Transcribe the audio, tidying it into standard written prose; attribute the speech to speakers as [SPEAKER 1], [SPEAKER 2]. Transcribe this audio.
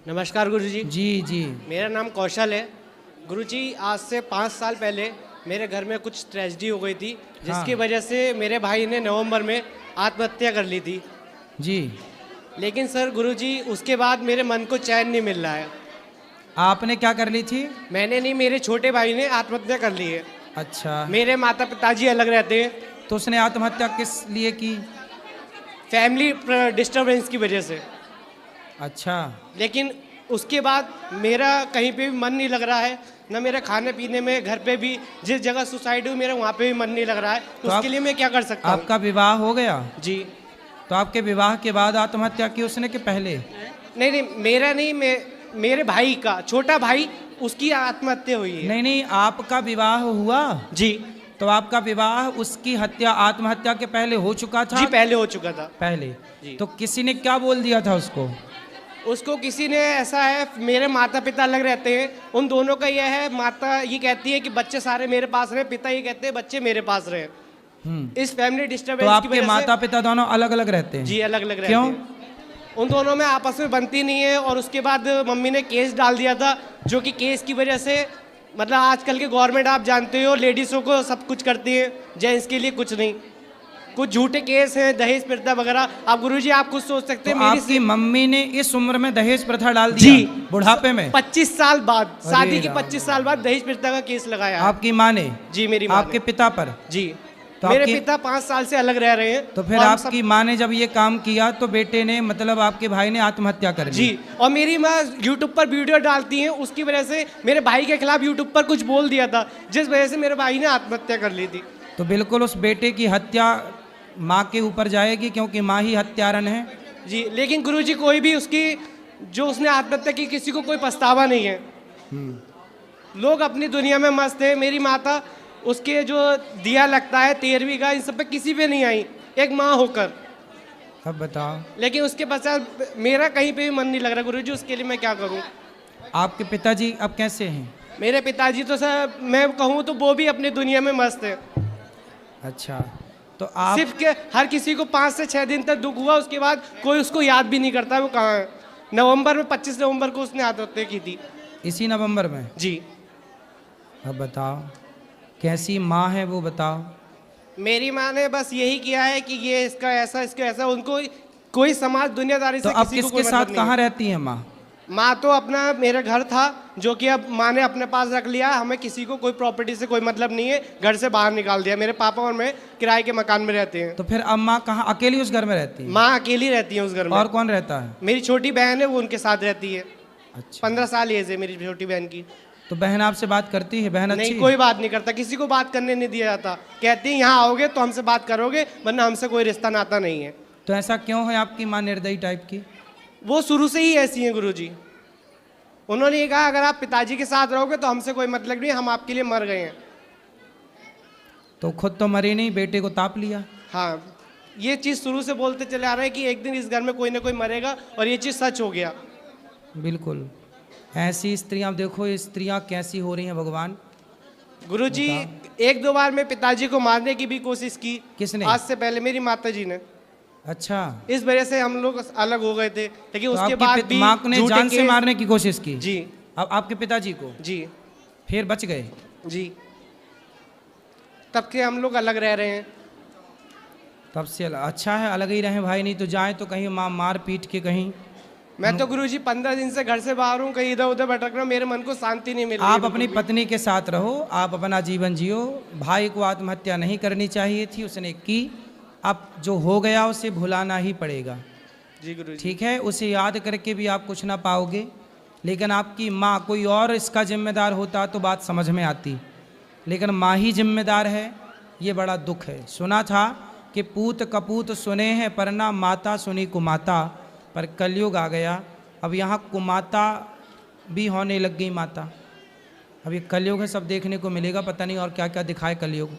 [SPEAKER 1] नमस्कार गुरुजी।
[SPEAKER 2] जी जी।
[SPEAKER 1] मेरा नाम कौशल है। गुरुजी, आज से 5 साल पहले मेरे घर में कुछ ट्रेजेडी हो गई थी, जिसकी
[SPEAKER 2] हाँ।
[SPEAKER 1] वजह से मेरे भाई ने नवंबर में आत्महत्या कर ली थी।
[SPEAKER 2] जी।
[SPEAKER 1] लेकिन सर गुरुजी, उसके बाद मेरे मन को चैन नहीं मिल रहा है।
[SPEAKER 2] आपने क्या कर ली थी?
[SPEAKER 1] मैंने नहीं, मेरे छोटे भाई ने आत्महत्या कर ली है।
[SPEAKER 2] अच्छा।
[SPEAKER 1] मेरे माता पिताजी अलग रहते हैं।
[SPEAKER 2] तो उसने आत्महत्या किस लिए की?
[SPEAKER 1] फैमिली डिस्टर्बेंस की वजह से।
[SPEAKER 2] अच्छा।
[SPEAKER 1] लेकिन उसके बाद मेरा कहीं पे भी मन नहीं लग रहा है, ना मेरा खाने पीने में, घर पे भी जिस जगह सुसाइड हुई मेरा वहाँ पे भी मन नहीं लग रहा है। तो उसके लिए मैं क्या कर सकता हूँ?
[SPEAKER 2] आपका विवाह हो गया?
[SPEAKER 1] जी।
[SPEAKER 2] तो आपके विवाह के बाद आत्महत्या की उसने कि पहले?
[SPEAKER 1] नहीं नहीं, मेरा नहीं, मेरे भाई का, छोटा भाई, उसकी आत्महत्या हुई है।
[SPEAKER 2] नहीं नहीं, आपका विवाह हुआ?
[SPEAKER 1] जी।
[SPEAKER 2] तो आपका विवाह उसकी हत्या आत्महत्या के पहले हो चुका था?
[SPEAKER 1] जी, पहले हो चुका था।
[SPEAKER 2] पहले।
[SPEAKER 1] जी।
[SPEAKER 2] तो किसी ने क्या बोल दिया था उसको?
[SPEAKER 1] उसको किसी ने, ऐसा है, मेरे माता पिता अलग रहते हैं, उन दोनों का यह है, माता ये कहती है कि बच्चे सारे मेरे पास रहे, पिता ये कहते हैं बच्चे मेरे पास रहे। इस फैमिली
[SPEAKER 2] तो
[SPEAKER 1] डिस्टर्बेंस की
[SPEAKER 2] आपके
[SPEAKER 1] वजह
[SPEAKER 2] माता
[SPEAKER 1] से।
[SPEAKER 2] पिता दोनों अलग अलग रहते हैं?
[SPEAKER 1] जी, अलग अलग रहते
[SPEAKER 2] क्यों?
[SPEAKER 1] हैं। उन दोनों में आपस में बनती नहीं है, और उसके बाद मम्मी ने केस डाल दिया था, जो कि केस की वजह से, मतलब आजकल के गवर्नमेंट आप जानते हो, लेडीज़ों को सब कुछ करती है, जेंट्स के लिए कुछ नहीं। कुछ झूठे केस हैं, दहेज प्रथा वगैरह। आप गुरुजी, आप कुछ सोच सकते हैं,
[SPEAKER 2] तो आपकी मम्मी ने इस उम्र में दहेज प्रथा डाल दिया?
[SPEAKER 1] जी।
[SPEAKER 2] बुढ़ापे में?
[SPEAKER 1] 25 साल बाद, शादी के
[SPEAKER 2] राम
[SPEAKER 1] 25 साल बाद दहेज प्रथा का केस लगाया।
[SPEAKER 2] आपकी माँ ने?
[SPEAKER 1] जी, मेरी माँ
[SPEAKER 2] आपके
[SPEAKER 1] ने।
[SPEAKER 2] पिता पर?
[SPEAKER 1] जी।
[SPEAKER 2] तो
[SPEAKER 1] मेरे
[SPEAKER 2] आपकी...
[SPEAKER 1] पिता 5 साल से अलग रह रहे हैं।
[SPEAKER 2] तो फिर आपकी माँ ने जब ये काम किया तो बेटे ने, मतलब आपके भाई ने आत्महत्या कर ली?
[SPEAKER 1] जी। और मेरी माँ यूट्यूब पर वीडियो डालती हैं, उसकी वजह से मेरे भाई के खिलाफ यूट्यूब पर कुछ बोल दिया था, जिस वजह से मेरे भाई ने आत्महत्या कर ली थी।
[SPEAKER 2] तो बिल्कुल उस बेटे की हत्या माँ के ऊपर जाएगी, क्योंकि माँ ही हत्यारन है।
[SPEAKER 1] जी। लेकिन गुरुजी, कोई भी उसकी, जो उसने आत्महत्या की, किसी को कोई पछतावा नहीं है। लोग अपनी दुनिया में मस्त है। मेरी माता, उसके जो दिया लगता है 13वीं का, इन सब पे किसी पे नहीं आई, एक माँ होकर।
[SPEAKER 2] अब बताओ।
[SPEAKER 1] लेकिन उसके पश्चात मेरा कहीं पे भी मन नहीं लग रहा गुरुजी, उसके लिए मैं क्या करूं?
[SPEAKER 2] आपके पिताजी अब कैसे हैं?
[SPEAKER 1] मेरे पिताजी तो सर, मैं कहूं तो वो भी अपनी दुनिया में मस्त है।
[SPEAKER 2] अच्छा। तो आप
[SPEAKER 1] सिर्फ के हर किसी को 5 से 6 दिन तक दुख हुआ, उसके बाद कोई उसको याद भी नहीं करता वो कहाँ है। नवंबर में 25 नवंबर को उसने आत्महत्या की थी।
[SPEAKER 2] इसी नवंबर में?
[SPEAKER 1] जी।
[SPEAKER 2] अब बताओ, कैसी माँ है वो बताओ।
[SPEAKER 1] मेरी माँ ने बस यही किया है कि ये इसका ऐसा, इसका ऐसा, उनको कोई समाज दुनियादारी
[SPEAKER 2] तो
[SPEAKER 1] से
[SPEAKER 2] अब
[SPEAKER 1] किसी को
[SPEAKER 2] किसके
[SPEAKER 1] कोई
[SPEAKER 2] साथ
[SPEAKER 1] मतलब
[SPEAKER 2] कहाँ
[SPEAKER 1] नहीं है।
[SPEAKER 2] रहती है माँ?
[SPEAKER 1] माँ तो अपना, मेरा घर था, जो कि अब माँ ने अपने पास रख लिया। हमें किसी को कोई प्रॉपर्टी से कोई मतलब नहीं है, घर से बाहर निकाल दिया। मेरे पापा और मैं किराए के मकान में रहते हैं।
[SPEAKER 2] तो फिर अब माँ कहाँ, अकेली उस घर में रहती है?
[SPEAKER 1] माँ अकेली रहती है उस घर में।
[SPEAKER 2] और कौन रहता है?
[SPEAKER 1] मेरी छोटी बहन है, वो उनके साथ रहती है।
[SPEAKER 2] अच्छा।
[SPEAKER 1] 15 साल एज है मेरी छोटी बहन की।
[SPEAKER 2] तो बहन आपसे बात करती है? बहन अच्छी
[SPEAKER 1] नहीं,
[SPEAKER 2] है?
[SPEAKER 1] कोई बात नहीं करता, किसी को बात करने नहीं दिया जाता। कहती है यहाँ आओगे तो हमसे बात करोगे, वरना हमसे कोई रिश्ता नाता नहीं है।
[SPEAKER 2] तो ऐसा क्यों है आपकी माँ निर्दयी टाइप की?
[SPEAKER 1] वो शुरू से ही ऐसी हैं गुरुजी। उन्होंने ये कहा, अगर आप पिताजी के साथ रहोगे तो हमसे कोई मतलब नहीं, हम आपके लिए मर गए हैं।
[SPEAKER 2] तो खुद तो मरी नहीं, बेटे को ताप लिया।
[SPEAKER 1] हाँ, ये चीज़ शुरू से बोलते चले आ रहे हैं कि एक दिन इस घर में कोई ना कोई मरेगा, और ये चीज़ सच हो गया।
[SPEAKER 2] बिल्कुल। ऐसी स्त्रियां देखो, ये स्त्रियां कैसी हो रही हैं भगवान।
[SPEAKER 1] गुरुजी, 1-2 बार मैं पिताजी को मारने की भी कोशिश की।
[SPEAKER 2] किसने?
[SPEAKER 1] आज से पहले मेरी माता जी ने।
[SPEAKER 2] अच्छा।
[SPEAKER 1] इस वजह से हम लोग अलग हो गए थे, लेकिन
[SPEAKER 2] तो
[SPEAKER 1] उसके बाद भी
[SPEAKER 2] माँ ने
[SPEAKER 1] झूठे
[SPEAKER 2] जान से
[SPEAKER 1] केस-
[SPEAKER 2] मारने की कोशिश की?
[SPEAKER 1] जी।
[SPEAKER 2] अब आपके पिताजी को?
[SPEAKER 1] जी।
[SPEAKER 2] फिर बच गए?
[SPEAKER 1] जी। तब के हम लोग अलग रह रहे हैं।
[SPEAKER 2] तब से अच्छा है, अलग ही रहें भाई, नहीं तो जाए तो कहीं माँ मार पीट के कहीं।
[SPEAKER 1] मैं तो गुरुजी 15 दिन से घर से बाहर हूँ, कहीं इधर उधर भटक रहा हूँ, मेरे मन को शांति नहीं मिल रही।
[SPEAKER 2] आप अपनी पत्नी के साथ रहो, आप अपना जीवन जियो। भाई को आत्महत्या नहीं करनी चाहिए थी, उसने की। अब जो हो गया उसे भुलाना ही पड़ेगा।
[SPEAKER 1] जी गुरुजी।
[SPEAKER 2] ठीक है, उसे याद करके भी आप कुछ ना पाओगे। लेकिन आपकी माँ, कोई और इसका जिम्मेदार होता तो बात समझ में आती, लेकिन माँ ही जिम्मेदार है, ये बड़ा दुख है। सुना था कि पूत कपूत सुने हैं, पर ना माता सुनी कुमाता। पर कलयुग आ गया, अब यहाँ कुमाता भी होने लग गई माता। अब ये कलयुग है, सब देखने को मिलेगा, पता नहीं और क्या क्या दिखाए कलयुग।